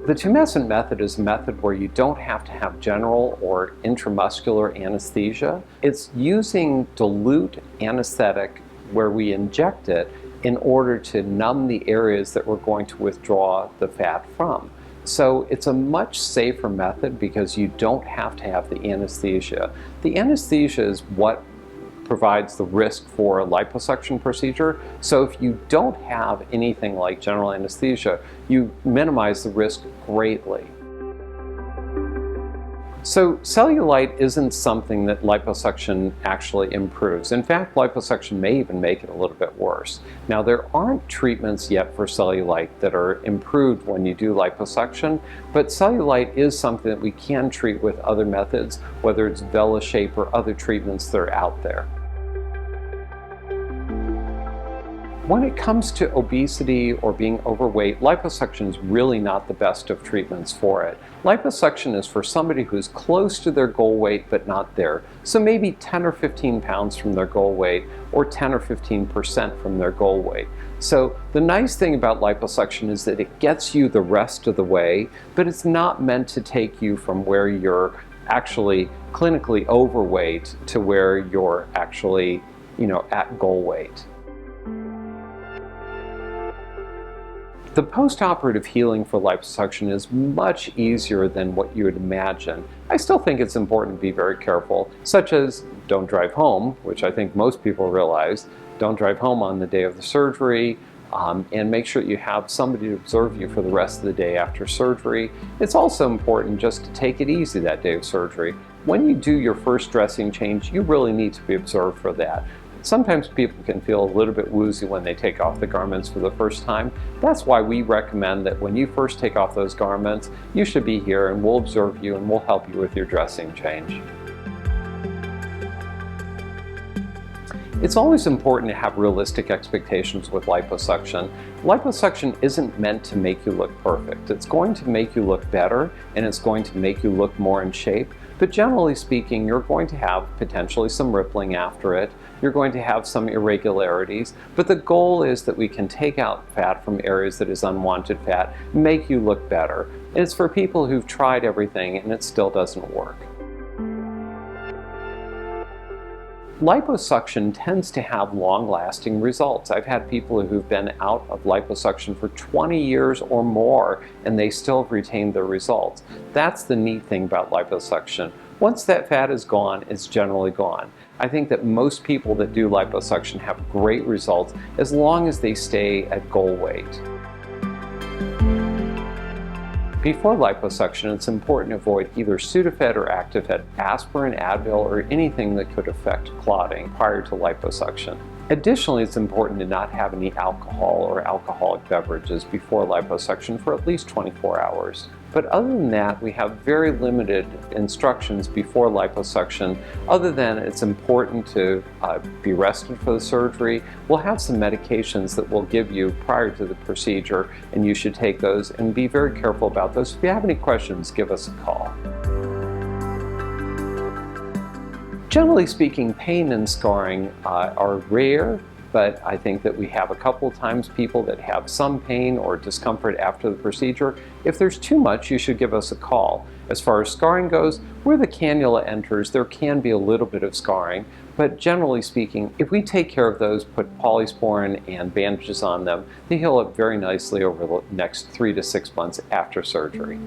The Tumescent method is a method where you don't have to have general or intramuscular anesthesia. It's using dilute anesthetic where we inject it in order to numb the areas that we're going to withdraw the fat from. So it's a much safer method because you don't have to have the anesthesia. The anesthesia is what provides the risk for a liposuction procedure. So if you don't have anything like general anesthesia, you minimize the risk greatly. So cellulite isn't something that liposuction actually improves. In fact, liposuction may even make it a little bit worse. Now, there aren't treatments yet for cellulite that are improved when you do liposuction, but cellulite is something that we can treat with other methods, whether it's VeloShape or other treatments that are out there. When it comes to obesity or being overweight, liposuction is really not the best of treatments for it. Liposuction is for somebody who's close to their goal weight but not there. So maybe 10 or 15 pounds from their goal weight or 10 or 15% from their goal weight. So the nice thing about liposuction is that it gets you the rest of the way, but it's not meant to take you from where you're actually clinically overweight to where you're actually, at goal weight. The post-operative healing for liposuction is much easier than what you would imagine. I still think it's important to be very careful, such as don't drive home, which I think most people realize. Don't drive home on the day of the surgery, and make sure that you have somebody to observe you for the rest of the day after surgery. It's also important just to take it easy that day of surgery. When you do your first dressing change, you really need to be observed for that. Sometimes people can feel a little bit woozy when they take off the garments for the first time. That's why we recommend that when you first take off those garments, you should be here and we'll observe you and we'll help you with your dressing change. It's always important to have realistic expectations with liposuction. Liposuction isn't meant to make you look perfect. It's going to make you look better and it's going to make you look more in shape. But generally speaking, you're going to have potentially some rippling after it. You're going to have some irregularities. But the goal is that we can take out fat from areas that is unwanted fat, make you look better. And it's for people who've tried everything and it still doesn't work. Liposuction tends to have long-lasting results. I've had people who've been out of liposuction for 20 years or more and they still have retained their results. That's the neat thing about liposuction. Once that fat is gone, it's generally gone. I think that most people that do liposuction have great results as long as they stay at goal weight. Before liposuction, it's important to avoid either Sudafed or Actifed, aspirin, Advil, or anything that could affect clotting prior to liposuction. Additionally, it's important to not have any alcohol or alcoholic beverages before liposuction for at least 24 hours. But other than that, we have very limited instructions before liposuction, other than it's important to be rested for the surgery. We'll have some medications that we'll give you prior to the procedure, and you should take those and be very careful about those. If you have any questions, give us a call. Generally speaking, pain and scarring are rare, but I think that we have a couple of times people that have some pain or discomfort after the procedure. If there's too much, you should give us a call. As far as scarring goes, where the cannula enters, there can be a little bit of scarring, but generally speaking, if we take care of those, put polysporin and bandages on them, they heal up very nicely over the next 3 to 6 months after surgery.